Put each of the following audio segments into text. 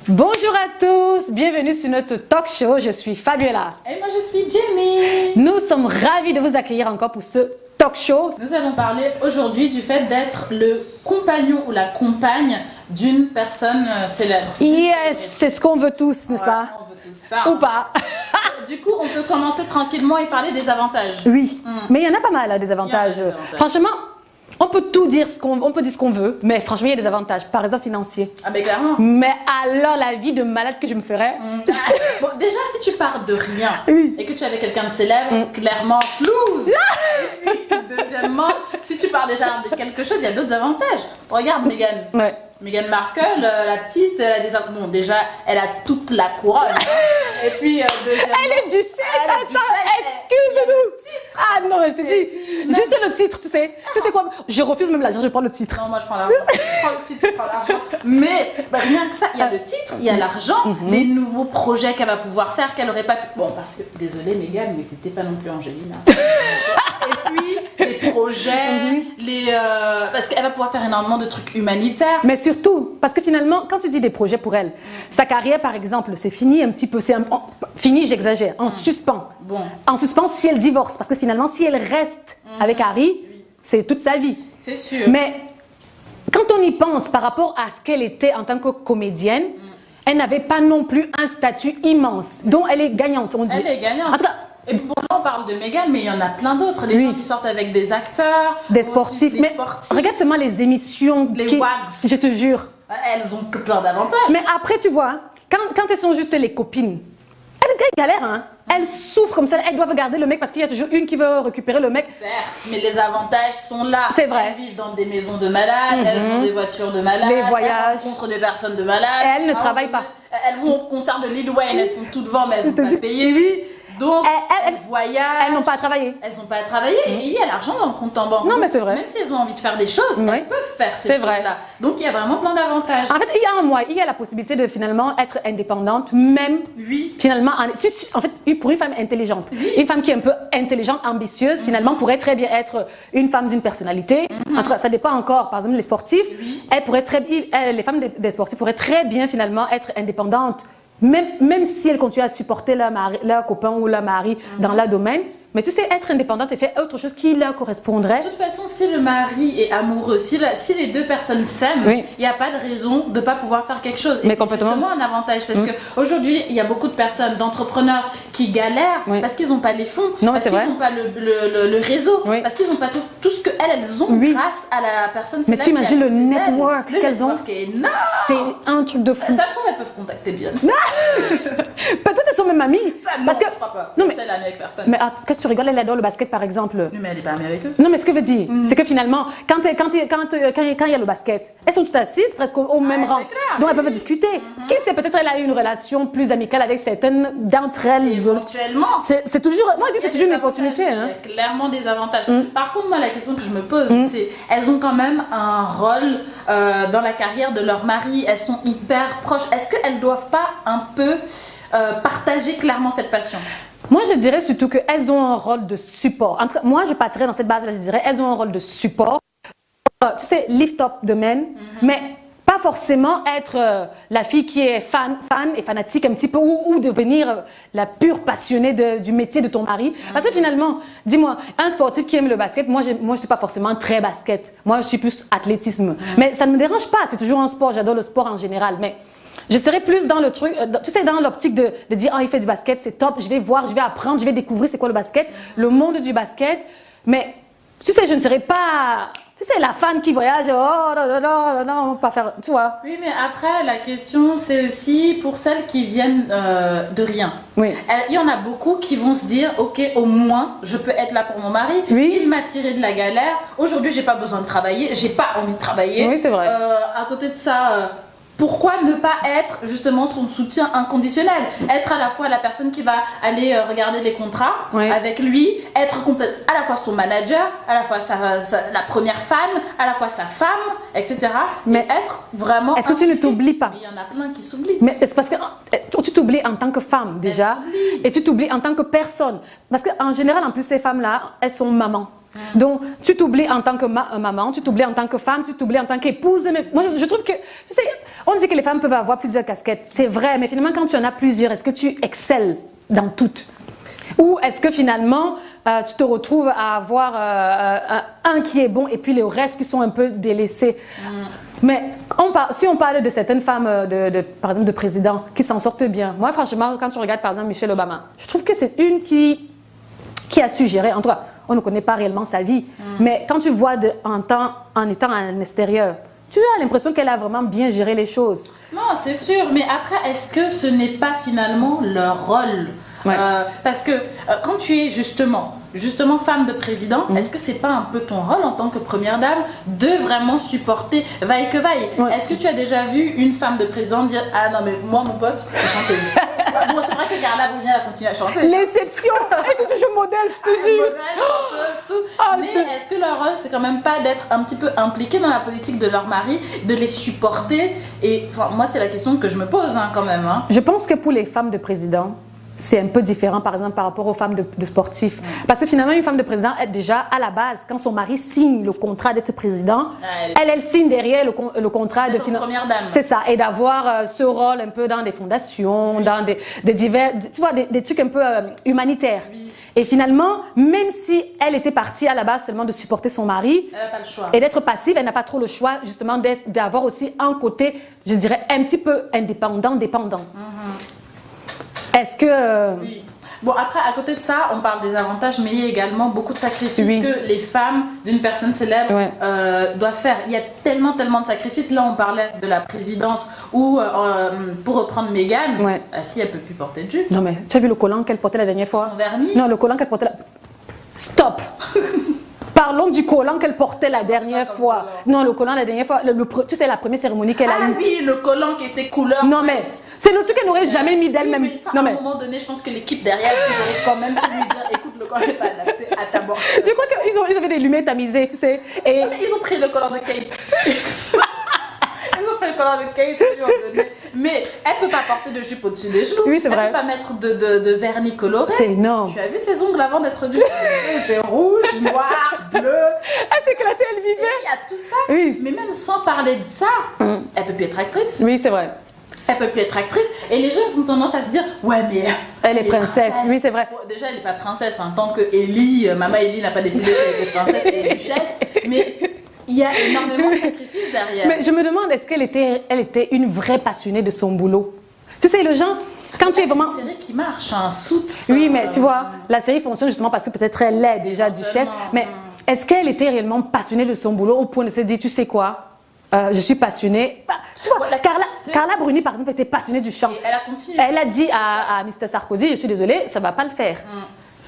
Bonjour à tous, bienvenue sur notre talk show, je suis Fabiola. Et moi je suis Jenny. Nous sommes ravis de vous accueillir encore pour ce talk show. Nous allons parler aujourd'hui du fait d'être le compagnon ou la compagne d'une personne célèbre. Yes, c'est ce qu'on veut tous, n'est-ce pas? On veut tous ça. Ou pas. Du coup, on peut commencer tranquillement et parler des avantages. Oui, mais il y en a pas mal, des avantages. Il y en a des avantages. Franchement, on peut tout dire, on peut dire ce qu'on veut, mais franchement, il y a des avantages, par exemple financiers. Ah ben clairement. Mais alors, la vie de malade que je me ferais. Bon, déjà, si tu pars de rien Oui. et que tu es avec quelqu'un de célèbre, clairement, flouze. Deuxièmement, si tu pars déjà de quelque chose, il y a d'autres avantages. Regarde Meghan. Ouais. Meghan Markle, la petite, elle a des... Bon, déjà, elle a toute la couronne. Et puis, deuxièmement... Elle est duchesse, Elle est duchesse, excuse-nous. Ah non, je te dis, juste le titre, tu sais quoi, je refuse même l'argent, je prends le titre. Non, moi je prends l'argent. Je prends le titre, je prends l'argent. Mais bah, rien que ça, il y a le titre, il y a l'argent, les nouveaux projets qu'elle va pouvoir faire, qu'elle n'aurait pas pu. Bon, parce que, désolée, Meghan, mais t'étais pas non plus Angelina. Et puis, les projets, parce qu'elle va pouvoir faire énormément de trucs humanitaires. Mais surtout, parce que finalement, quand tu dis des projets pour elle, sa carrière par exemple, c'est fini un petit peu, fini, j'exagère, en suspens. Bon. En suspens si elle divorce, parce que finalement, si elle reste avec Harry, c'est toute sa vie. C'est sûr. Mais quand on y pense par rapport à ce qu'elle était en tant que comédienne, elle n'avait pas non plus un statut immense, dont elle est gagnante, on dit. Elle est gagnante. En tout cas, et bon, là, on parle de Meghan, mais il y en a plein d'autres. Des gens qui sortent avec des acteurs, des sportifs. Mais regarde seulement les émissions. Les WAGs. Je te jure. Elles ont que plein d'avantages. Mais après, tu vois, quand elles sont juste les copines, elles galèrent, hein. Elles souffrent comme ça, elles doivent garder le mec parce qu'il y a toujours une qui veut récupérer le mec. Certes, mais les avantages sont là. C'est vrai. Elles vivent dans des maisons de malades, elles ont des voitures de malades, les voyages. Elles rencontrent des personnes de malades. Et elles ne travaillent pas. Elles vont au concert de Lil Wayne, elles sont toutes devant, mais elles sont pas payées. Oui. Donc, elles voyagent. Elles n'ont pas à travailler. Elles n'ont pas à travailler et il y a l'argent dans le compte en banque. Non, mais Donc, c'est vrai. Même si elles ont envie de faire des choses, elles peuvent faire ces choses-là. Donc, il y a vraiment plein d'avantages. En fait, il y a la possibilité de finalement être indépendante, même finalement, en fait, pour une femme intelligente. Une femme qui est un peu intelligente, ambitieuse, finalement, pourrait très bien être une femme d'une personnalité. En tout cas, ça dépend encore. Par exemple, les sportifs, les femmes des sportifs pourraient très bien finalement être indépendantes. Même si elles continuent à supporter leur copain ou leur mari dans leur domaine, mais tu sais, être indépendante et faire autre chose qui leur correspondrait. De toute façon, si le mari est amoureux, si les deux personnes s'aiment, il n'y a pas de raison de ne pas pouvoir faire quelque chose. Et c'est justement un avantage parce qu'aujourd'hui, il y a beaucoup de personnes, d'entrepreneurs qui galèrent parce qu'ils n'ont pas les fonds, parce qu'ils n'ont pas le réseau, parce qu'ils n'ont pas tout ce qu'elles ont grâce à la personne. Mais tu imagines le network qu'elles ont. C'est un truc de fou. Ça se trouve, elles peuvent contacter Beyoncé. Peut-être elles sont même amies. Parce que je crois pas. Non, mais c'est l'amie avec personne. Mais qu'est-ce que tu rigoles, elle adore le basket par exemple. Mais elle n'est pas amie avec eux. Non, mais ce que je veux dire, c'est que finalement, quand il y a le basket, elles sont toutes assises presque au même rang. Donc elles peuvent discuter. Qui sait, peut-être elle a eu une relation plus amicale avec certaines d'entre elles. Éventuellement. C'est toujours, moi je dis c'est toujours une opportunité. Il y a clairement des avantages. Par contre, moi la question que je me pose, c'est elles ont quand même un rôle dans la carrière de leur mari. Elles sont hyper proches. Est-ce qu'elles doivent pas un peu partager clairement cette passion? Moi, je dirais surtout qu'elles ont un rôle de support. En tout cas, moi, je partirais dans cette base-là, je dirais, elles ont un rôle de support. Tu sais, lift up the men, mais pas forcément être la fille qui est fan et fanatique un petit peu, ou devenir la pure passionnée du métier de ton mari. Parce que finalement, dis-moi, un sportif qui aime le basket, moi, je suis pas forcément très basket. Moi, je suis plus athlétisme. Mais ça ne me dérange pas, c'est toujours un sport, j'adore le sport en général, mais... Je serais plus dans le truc, tu sais, dans l'optique de dire, il fait du basket, c'est top, je vais voir, je vais apprendre, je vais découvrir c'est quoi le basket, le monde du basket. Mais, tu sais, je ne serais pas, tu sais, la fan qui voyage, non, pas faire, tu vois. Oui, mais après, la question, c'est aussi pour celles qui viennent de rien. Oui. Il y en a beaucoup qui vont se dire, ok, au moins, je peux être là pour mon mari. Il m'a tiré de la galère. Aujourd'hui, j'ai pas besoin de travailler, j'ai pas envie de travailler. Oui, c'est vrai. À côté de ça... Pourquoi ne pas être justement son soutien inconditionnel? Être à la fois la personne qui va aller regarder les contrats avec lui, être à la fois son manager, à la fois la première fan, à la fois sa femme, etc. Mais être vraiment... Est-ce que tu ne t'oublies pas? Mais il y en a plein qui s'oublient. Mais c'est parce que tu t'oublies en tant que femme déjà, et tu t'oublies en tant que personne. Parce qu'en général, en plus, ces femmes-là, elles sont mamans. Donc, tu t'oublies en tant que maman, tu t'oublies en tant que femme, tu t'oublies en tant qu'épouse. Moi, je trouve que, tu sais, on dit que les femmes peuvent avoir plusieurs casquettes. C'est vrai, mais finalement, quand tu en as plusieurs, est-ce que tu excelles dans toutes? Ou est-ce que finalement, tu te retrouves à avoir un qui est bon et puis les restes qui sont un peu délaissés? Mais si on parle de certaines femmes, par exemple de présidents, qui s'en sortent bien. Moi, franchement, quand tu regardes par exemple Michelle Obama, je trouve que c'est une qui a su gérer. En tout cas, on ne connaît pas réellement sa vie. Mais quand tu vois en étant à l'extérieur, tu as l'impression qu'elle a vraiment bien géré les choses. Non, c'est sûr. Mais après, est-ce que ce n'est pas finalement leur rôle? Parce que quand tu es justement femme de président, est-ce que c'est pas un peu ton rôle en tant que première dame de vraiment supporter vaille que vaille? Est-ce que tu as déjà vu une femme de président dire ah non mais moi mon pote je chanteuse? Bon, c'est vrai que Carla Bruni a continué à chanter. L'exception, elle est toujours modèle, je te jure. Modèle, chanteuse, tout. Mais est-ce que leur rôle c'est quand même pas d'être un petit peu impliqué dans la politique de leur mari, de les supporter? Et enfin moi c'est la question que je me pose quand même. Je pense que pour les femmes de président, c'est un peu différent, par exemple, par rapport aux femmes de sportifs. Parce que finalement, une femme de président, elle, déjà, à la base, quand son mari signe le contrat d'être président, elle signe derrière le contrat de première dame. C'est ça, et d'avoir ce rôle un peu dans des fondations, dans des divers, tu vois, des trucs un peu humanitaires. Et finalement, même si elle était partie à la base seulement de supporter son mari, elle n'a pas le choix. Et d'être passive, elle n'a pas trop le choix, justement, d'avoir aussi un côté, je dirais, un petit peu indépendant, dépendant. Est-ce que... Oui. Bon, après, à côté de ça, on parle des avantages, mais il y a également beaucoup de sacrifices que les femmes d'une personne célèbre doivent faire. Il y a tellement de sacrifices. Là, on parlait de la présidence où, pour reprendre Meghan, la fille, elle ne peut plus porter de jupe. Non, mais tu as vu le collant qu'elle portait la dernière fois? Son vernis? Non, le collant qu'elle portait Stop. Parlons du collant qu'elle portait la dernière fois. Non, le collant la dernière fois, tu sais, la première cérémonie qu'elle a eue. Ah oui, le collant qui était couleur. Non, mais c'est le truc qu'elle n'aurait jamais mis d'elle-même. À un moment donné, je pense que l'équipe derrière, ils auraient quand même pu lui dire écoute, le collant n'est pas adapté à ta borne. Je crois qu'ils avaient des lunettes tamisées, tu sais. Et ils ont pris le collant de Kate. Ils ont pris le collant de Kate, ils lui ont donné. Mais elle ne peut pas porter de jupe au-dessus des genoux. Oui, c'est vrai. Elle ne peut pas mettre de vernis coloré. C'est énorme. Tu as vu ses ongles avant d'être du c'était rouge, noir, bleu. Elle s'éclatait, elle vivait. Il y a tout ça. Oui. Mais même sans parler de ça, elle peut plus être actrice. Oui, c'est vrai. Elle peut plus être actrice. Et les gens ont tendance à se dire ouais, mais elle est princesse. Oui, c'est vrai. Bon, déjà, elle n'est pas princesse. En tant que Ellie, maman Ellie n'a pas décidé qu'elle était princesse et duchesse. Mais il y a énormément de sacrifices derrière. Mais je me demande, est-ce qu'elle était une vraie passionnée de son boulot? Tu sais, le genre, quand tu es vraiment... C'est une série qui marche, un Suits. Oui, mais tu vois, la série fonctionne justement parce que peut-être elle est déjà duchesse. Mais est-ce qu'elle était réellement passionnée de son boulot au point de se dire, tu sais quoi, je suis passionnée. Tu vois, Carla Bruni, par exemple, était passionnée du chant. Et elle a continué. Elle a dit à Mr. Sarkozy, je suis désolée, ça ne va pas le faire.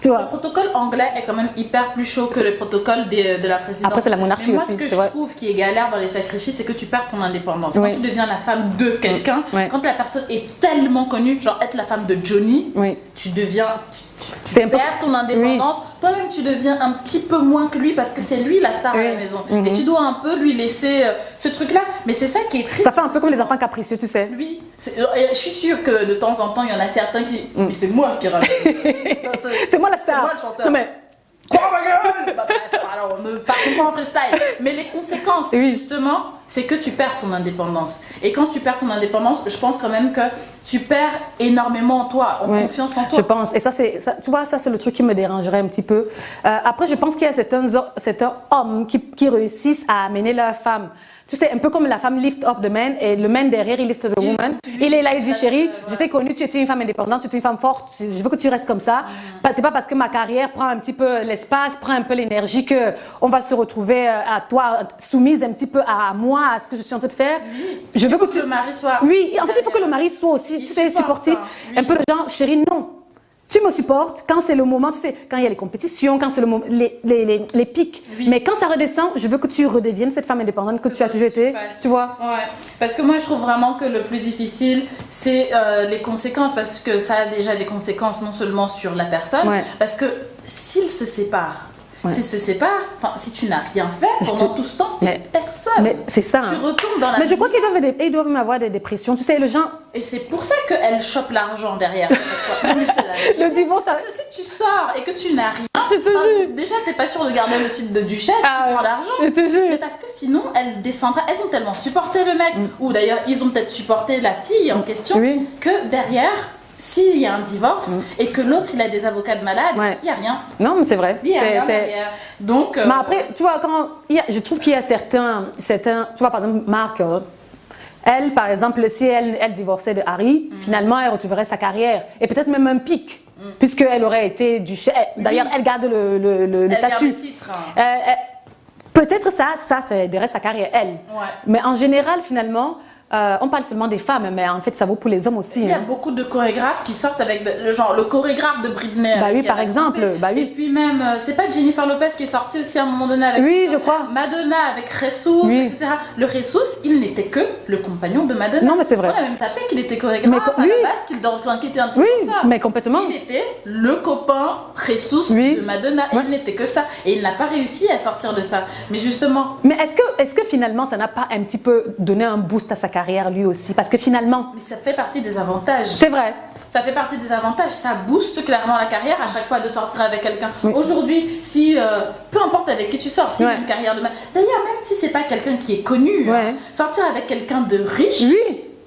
Tu vois. Le protocole anglais est quand même hyper plus chaud que le protocole de la présidence. Après, c'est la monarchie moi, aussi. Moi, ce que je trouve qui est galère dans les sacrifices, c'est que tu perds ton indépendance. Quand tu deviens la femme de quelqu'un, quand la personne est tellement connue, genre être la femme de Johnny, tu deviens... Tu perds ton indépendance. Toi-même, tu deviens un petit peu moins que lui parce que c'est lui la star à la maison. Et tu dois un peu lui laisser ce truc-là. Mais c'est ça qui est triste. Ça fait un peu comme les enfants capricieux, tu sais. Oui. Je suis sûre que de temps en temps, il y en a certains qui... Mais c'est moi qui ramène. C'est moi la star. C'est moi le chanteur. Non, mais... Quoi, ma gueule? Alors, on ne parle pas en freestyle. Mais les conséquences, justement, c'est que tu perds ton indépendance. Et quand tu perds ton indépendance, je pense quand même que tu perds énormément en toi, en confiance en toi. Je pense. Et ça, tu vois, ça, c'est le truc qui me dérangerait un petit peu. Après, je pense qu'il y a certains hommes qui réussissent à amener leur femme. Tu sais, un peu comme la femme lift up the man et le man derrière, il lift the woman. Il est là, il dit, chérie, je t'ai connue, tu étais une femme indépendante, tu étais une femme forte, je veux que tu restes comme ça. C'est pas parce que ma carrière prend un petit peu l'espace, prend un peu l'énergie qu'on va se retrouver à toi, soumise un petit peu à moi, à ce que je suis en train de faire. Je veux que le mari soit... Oui, en fait, il faut que le mari soit aussi, tu sais, supportif. Un peu le genre, chérie, non. Tu me supportes quand c'est le moment, tu sais, quand il y a les compétitions, quand c'est le moment, les pics. Mais quand ça redescend, je veux que tu redeviennes cette femme indépendante que tu as toujours été, tu vois. Ouais, parce que moi je trouve vraiment que le plus difficile, c'est les conséquences, parce que ça a déjà des conséquences non seulement sur la personne, parce que s'ils se séparent, c'est se séparer. Enfin, si tu n'as rien fait pendant tout ce temps, personne. Mais c'est ça. Tu retournes dans la Mais je crois qu'ils doivent même avoir des dépressions. Tu sais, le gens. Et c'est pour ça qu'elle chope l'argent derrière à chaque fois. Le divorce, parce que si tu sors et que tu n'as rien, déjà t'es pas sûr de garder le titre de duchesse, tu prends l'argent. Mais parce que sinon elles descendraient, elles ont tellement supporté le mec, ou d'ailleurs ils ont peut-être supporté la fille en question, que derrière, s'il y a un divorce et que l'autre il a des avocats de malade, il n'y a rien. Non, mais c'est vrai. Il y a rien derrière. Donc, mais après, tu vois, je trouve qu'il y a certains, tu vois, par exemple, Marc. Elle, par exemple, si elle divorçait de Harry, finalement, elle retrouverait sa carrière. Et peut-être même un pic, puisqu'elle aurait été duchesse. D'ailleurs, elle garde le statut. Garde le titre. Peut-être ça aiderait sa carrière, elle. Mais en général, finalement, on parle seulement des femmes, mais en fait, ça vaut pour les hommes aussi. Il y a beaucoup de chorégraphes qui sortent avec le chorégraphe de Britney. Bah oui, par exemple. Bah oui. Et puis même, c'est pas Jennifer Lopez qui est sortie aussi à un moment donné avec. Oui, je crois. Madonna avec Jesus, etc. Le Jesus, il n'était que le compagnon de Madonna. Non, mais c'est vrai. On a même tapé qu'il était chorégraphe à la base, qu'il était un petit peu ça. Mais complètement. Il était le copain Jesus de Madonna. Et il n'était que ça. Et il n'a pas réussi à sortir de ça. Mais justement. Mais est-ce que finalement, ça n'a pas un petit peu donné un boost à sa carrière lui aussi, parce que finalement... Mais ça fait partie des avantages. C'est vrai. Ça fait partie des avantages, ça booste clairement la carrière à chaque fois de sortir avec quelqu'un. Aujourd'hui, si peu importe avec qui tu sors, si une carrière de... D'ailleurs, même si c'est pas quelqu'un qui est connu, sortir avec quelqu'un de riche,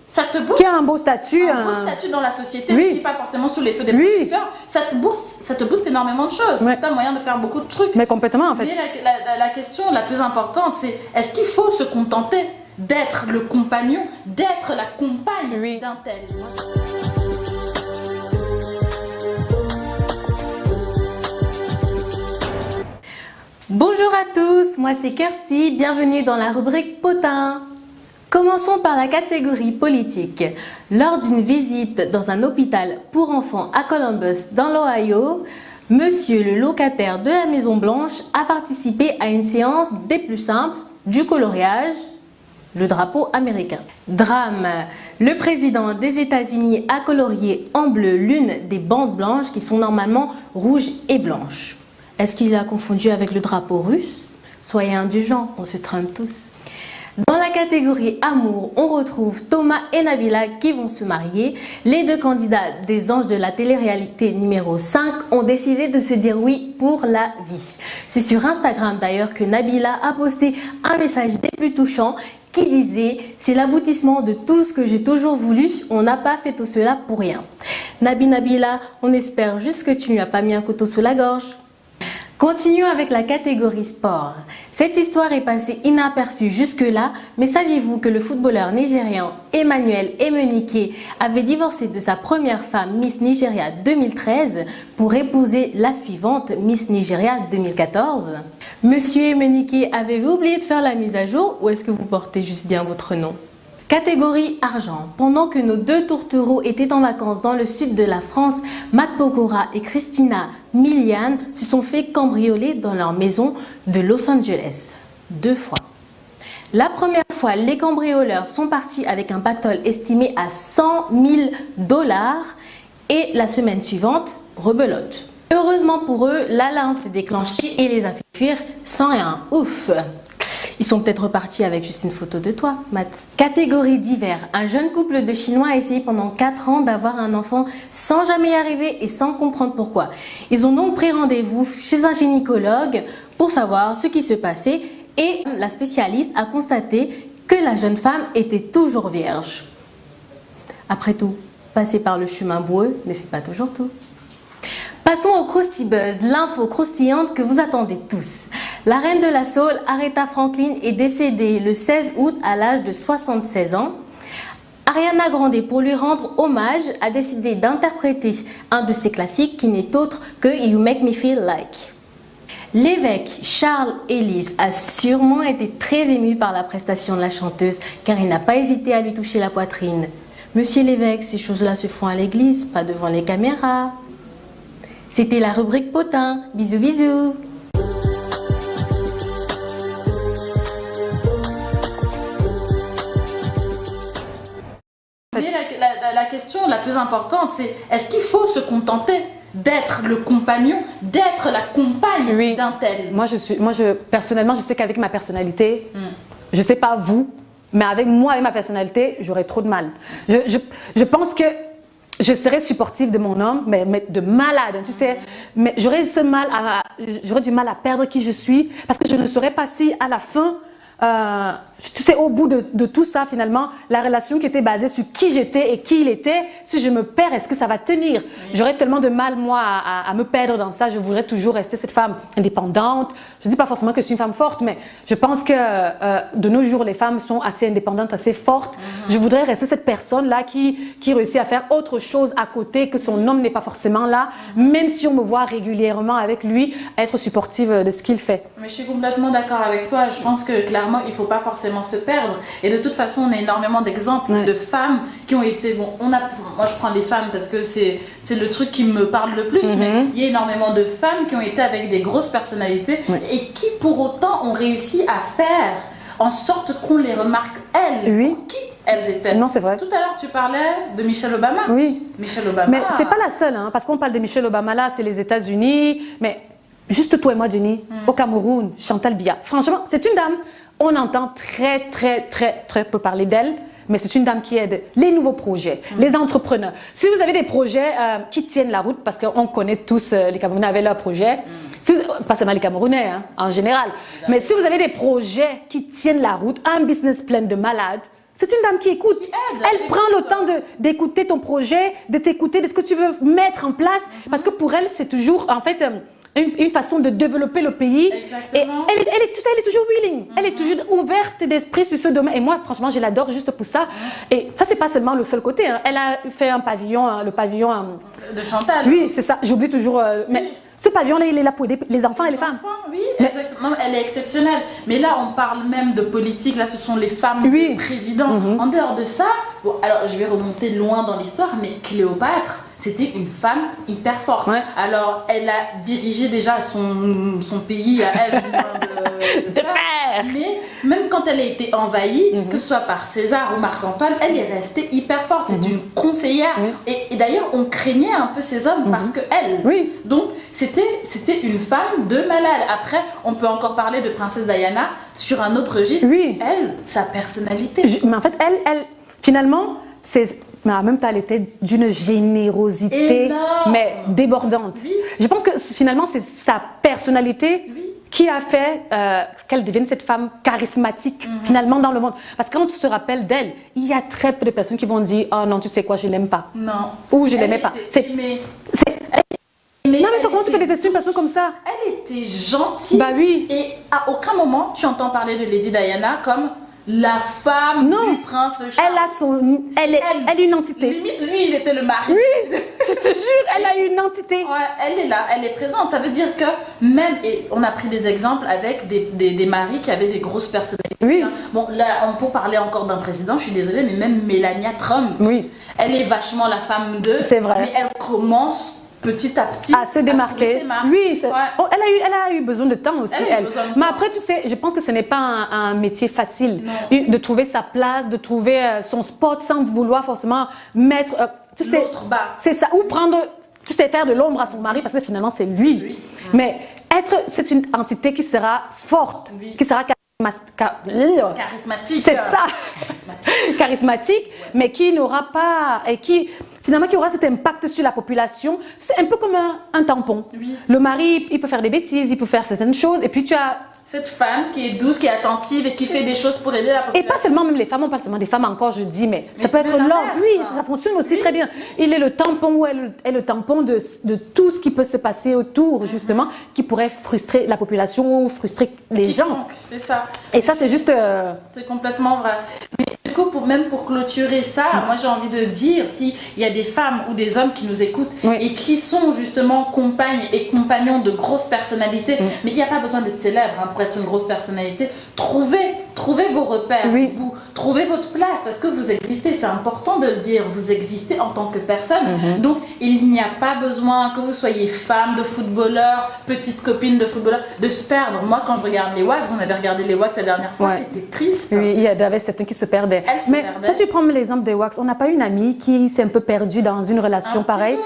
ça te booste. Qui a un beau statut. Un beau statut dans la société, qui n'est pas forcément sous les feux des projecteurs, ça te booste énormément de choses. C'est un moyen de faire beaucoup de trucs. Mais complètement, en fait. Mais la question la plus importante, c'est est-ce qu'il faut se contenter d'être le compagnon, d'être la compagne d'un tel. Bonjour à tous, moi c'est Kirsty, bienvenue dans la rubrique Potin. Commençons par la catégorie politique. Lors d'une visite dans un hôpital pour enfants à Columbus, dans l'Ohio, monsieur le locataire de la Maison Blanche a participé à une séance des plus simples, du coloriage, le drapeau américain. Drame, le président des États-Unis a colorié en bleu l'une des bandes blanches qui sont normalement rouges et blanches. Est-ce qu'il a confondu avec le drapeau russe? Soyez indulgents, on se trompe tous. Dans la catégorie amour, on retrouve Thomas et Nabila qui vont se marier. Les deux candidats des anges de la télé-réalité numéro 5 ont décidé de se dire oui pour la vie. C'est sur Instagram d'ailleurs que Nabila a posté un message des plus touchants qui disait « C'est l'aboutissement de tout ce que j'ai toujours voulu, on n'a pas fait tout cela pour rien. » Nabila, on espère juste que tu ne lui as pas mis un couteau sous la gorge. Continuons avec la catégorie sport. Cette histoire est passée inaperçue jusque-là, mais saviez-vous que le footballeur nigérian Emmanuel Emenike avait divorcé de sa première femme Miss Nigeria 2013 pour épouser la suivante Miss Nigeria 2014? Monsieur Emenike, avez-vous oublié de faire la mise à jour ou est-ce que vous portez juste bien votre nom? Catégorie argent. Pendant que nos deux tourtereaux étaient en vacances dans le sud de la France, Matt Pokora et Christina Milian se sont fait cambrioler dans leur maison de Los Angeles. 2 fois. La première fois, les cambrioleurs sont partis avec un pactole estimé à 100 000 $ et la semaine suivante, rebelote. Heureusement pour eux, l'alarme s'est déclenchée et les a fait fuir sans rien. Ouf! Ils sont peut-être repartis avec juste une photo de toi, Matt. Catégorie divers. Un jeune couple de Chinois a essayé pendant 4 ans d'avoir un enfant sans jamais y arriver et sans comprendre pourquoi. Ils ont donc pris rendez-vous chez un gynécologue pour savoir ce qui se passait et la spécialiste a constaté que la jeune femme était toujours vierge. Après tout, passer par le chemin boueux ne fait pas toujours tout. Passons au Krusty Buzz, l'info croustillante que vous attendez tous. La reine de la soul, Aretha Franklin, est décédée le 16 août à l'âge de 76 ans. Ariana Grande, pour lui rendre hommage, a décidé d'interpréter un de ses classiques qui n'est autre que You Make Me Feel Like. L'évêque Charles Ellis a sûrement été très ému par la prestation de la chanteuse car il n'a pas hésité à lui toucher la poitrine. Monsieur l'évêque, ces choses-là se font à l'église, pas devant les caméras. C'était la rubrique Potin. Bisous bisous. Mais la question la plus importante, c'est est-ce qu'il faut se contenter d'être le compagnon, d'être la compagne d'un tel. Personnellement, je sais qu'avec ma personnalité, je sais pas vous, mais avec ma personnalité, j'aurais trop de mal. Je pense que je serais supportive de mon homme, mais de malade, tu sais. Mais j'aurais du mal à perdre qui je suis, parce que je ne saurais pas si à la fin, tu sais, au bout de tout ça, finalement, la relation qui était basée sur qui j'étais et qui il était, si je me perds, est-ce que ça va tenir? J'aurais tellement de mal, moi, à me perdre dans ça. Je voudrais toujours rester cette femme indépendante. Je ne dis pas forcément que je suis une femme forte, mais je pense que de nos jours, les femmes sont assez indépendantes, assez fortes. Je voudrais rester cette personne-là qui réussit à faire autre chose à côté, que son homme n'est pas forcément là, même si on me voit régulièrement avec lui, être supportive de ce qu'il fait. Mais je suis complètement d'accord avec toi. Je pense que clairement, il ne faut pas forcément se perdre. Et de toute façon, on a énormément d'exemples de femmes qui ont été... moi, je prends les femmes parce que c'est le truc qui me parle le plus, mais il y a énormément de femmes qui ont été avec des grosses personnalités et qui, pour autant, ont réussi à faire en sorte qu'on les remarque, elles, pour qui elles étaient. Non, c'est vrai. Tout à l'heure, tu parlais de Michelle Obama. Oui. Michelle Obama. Mais c'est pas la seule, hein, parce qu'on parle de Michelle Obama là, c'est les États-Unis, mais juste toi et moi, Jenny, au Cameroun, Chantal Biya. Franchement, c'est une dame. On entend très peu parler d'elle, mais c'est une dame qui aide les nouveaux projets, les entrepreneurs. Si vous avez des projets qui tiennent la route, parce qu'on connaît tous les Camerounais avec leurs projets, pas seulement les Camerounais, hein, en général, mais si vous avez des projets qui tiennent la route, un business plan de malade, c'est une dame qui écoute. Elle prend le temps d'écouter ton projet, de t'écouter, de ce que tu veux mettre en place, parce que pour elle, c'est toujours, en fait... une façon de développer le pays. Exactement. Et elle est toujours willing. Elle est toujours ouverte d'esprit sur ce domaine. Et moi, franchement, je l'adore juste pour ça. Et ça, c'est pas seulement le seul côté. Hein. Elle a fait un pavillon, le pavillon... de Chantal. Oui, c'est ça. J'oublie toujours... mais ce pavillon-là, il est là pour aider les enfants et les femmes. Oui, exactement. Elle est exceptionnelle. Mais là, on parle même de politique. Là, ce sont les femmes du président. En dehors de ça, alors je vais remonter loin dans l'histoire, mais Cléopâtre, c'était une femme hyper forte. Alors, elle a dirigé déjà son pays à elle, du moins de père. Mais même quand elle a été envahie, que ce soit par César ou Marc-Antoine, elle est restée hyper forte. C'est une conseillère. Et d'ailleurs, on craignait un peu ces hommes parce qu'elle. Donc, c'était une femme de malade. Après, on peut encore parler de Princesse Diana sur un autre registre. Elle, sa personnalité. Mais en fait, elle finalement, mais en même temps, elle était d'une générosité, mais débordante. Je pense que finalement, c'est sa personnalité qui a fait qu'elle devienne cette femme charismatique, finalement, dans le monde. Parce que quand tu te rappelles d'elle, il y a très peu de personnes qui vont dire « Oh non, tu sais quoi, je l'aime pas. » Non. Ou « Je l'aimais pas. » Non, mais toi, comment tu peux détester une personne comme ça? Elle était gentille. Bah oui. Et à aucun moment, tu entends parler de Lady Diana comme... la femme du prince Charles. Elle est une entité. Limite, lui, il était le mari. Oui, je te jure, elle a une entité. Ouais, elle est là, elle est présente. Ça veut dire que même, et on a pris des exemples avec des maris qui avaient des grosses personnalités. Bon, là, on peut parler encore d'un président, je suis désolée, mais même Melania Trump, elle est vachement la femme d'eux. C'est vrai. Mais elle commence petit à petit à se démarquer. Oui, elle a eu besoin de temps aussi, elle. Mais après, tu sais, je pense que ce n'est pas un métier facile de trouver sa place, de trouver son spot sans vouloir forcément mettre, tu sais, c'est ça, ou prendre, tu sais, faire de l'ombre à son mari parce que finalement c'est lui. Mais c'est une entité qui sera forte, qui sera charismatique. C'est ça, charismatique, mais qui n'aura pas, et qui finalement qui aura cet impact sur la population. C'est un peu comme un tampon. Le mari, il peut faire des bêtises, il peut faire certaines choses, et puis tu as cette femme qui est douce, qui est attentive et qui fait des choses pour aider la population. Et pas seulement même les femmes, on parle seulement des femmes encore, je dis, mais ça peut être l'homme. Oui, ça fonctionne aussi très bien. Il est le tampon ou elle est le tampon de tout ce qui peut se passer autour, justement, qui pourrait frustrer la population ou frustrer les gens. C'est ça. Et ça, c'est juste... C'est complètement vrai. Mais du coup, même pour clôturer ça, moi j'ai envie de dire, s'il y a des femmes ou des hommes qui nous écoutent et qui sont justement compagnes et compagnons de grosses personnalités, mais il n'y a pas besoin d'être célèbre pour être une grosse personnalité, trouvez trouvez vos repères, vous trouvez votre place parce que vous existez, c'est important de le dire, vous existez en tant que personne. Donc il n'y a pas besoin que vous soyez femme de footballeur, petite copine de footballeur, de se perdre. Moi quand je regarde les WAGs, on avait regardé les WAGs la dernière fois, c'était triste. Oui, il y avait certains qui se perdaient. Mais toi tu prends l'exemple des WAGs, on n'a pas une amie qui s'est un peu perdue dans une relation pareille.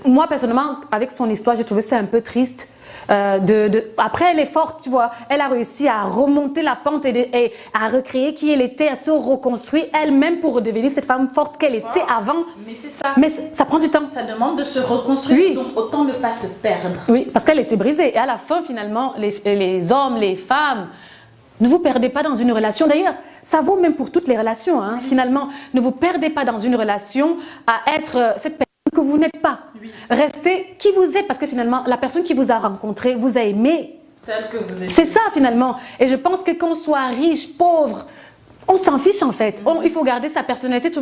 Moi personnellement, avec son histoire, j'ai trouvé ça un peu triste. Après elle est forte, tu vois, elle a réussi à remonter la pente et à recréer qui elle était, à se reconstruire elle-même pour redevenir cette femme forte qu'elle était avant. Mais c'est ça. Mais ça prend du temps. Ça demande de se reconstruire, donc autant ne pas se perdre. Oui, parce qu'elle était brisée et à la fin finalement les hommes, les femmes, ne vous perdez pas dans une relation. D'ailleurs, ça vaut même pour toutes les relations, hein. Finalement, ne vous perdez pas dans une relation à être cette personne que vous n'êtes pas. Restez qui vous êtes parce que finalement, la personne qui vous a rencontré, vous a aimé. Tel que vous êtes. C'est ça finalement. Et je pense que qu'on soit riche, pauvre, on s'en fiche en fait. Il faut garder sa personnalité,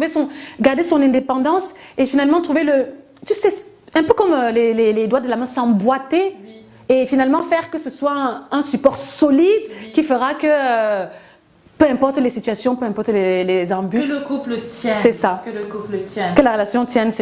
garder son indépendance et finalement trouver tu sais, un peu comme les doigts de la main s'emboîter et finalement faire que ce soit un support solide qui fera que peu importe les situations, peu importe les embûches. Que le couple tienne. C'est ça. Que le couple tienne. Que la relation tienne.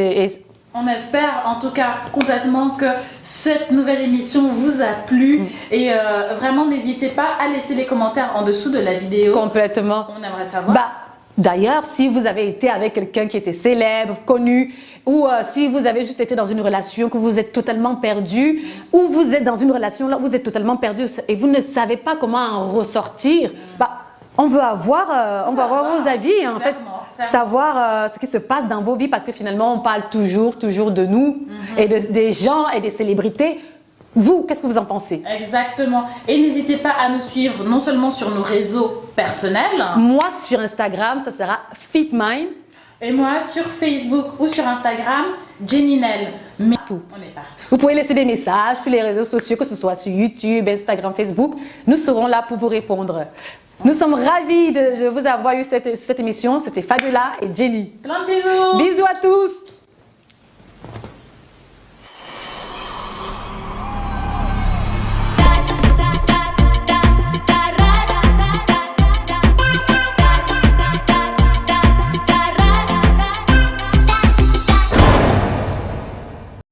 On espère en tout cas complètement que cette nouvelle émission vous a plu et vraiment n'hésitez pas à laisser les commentaires en dessous de la vidéo. Complètement. On aimerait savoir. D'ailleurs, si vous avez été avec quelqu'un qui était célèbre, connu, ou si vous avez juste été dans une relation que vous êtes totalement perdu, ou vous êtes dans une relation là où vous êtes totalement perdu et vous ne savez pas comment en ressortir, on veut avoir vos avis en fait. Savoir ce qui se passe dans vos vies parce que finalement on parle toujours de nous et des gens et des célébrités. Vous, qu'est-ce que vous en pensez? Exactement. Et n'hésitez pas à nous suivre non seulement sur nos réseaux personnels. Moi sur Instagram, ça sera FitMind. Et moi sur Facebook ou sur Instagram, Jenninel. Mais tout. On est partout. Vous pouvez laisser des messages sur les réseaux sociaux, que ce soit sur YouTube, Instagram, Facebook. Nous serons là pour vous répondre. Nous sommes ravis de vous avoir eu cette émission. C'était Fabiola et Jenny. Plein de bisous. Bisous à tous.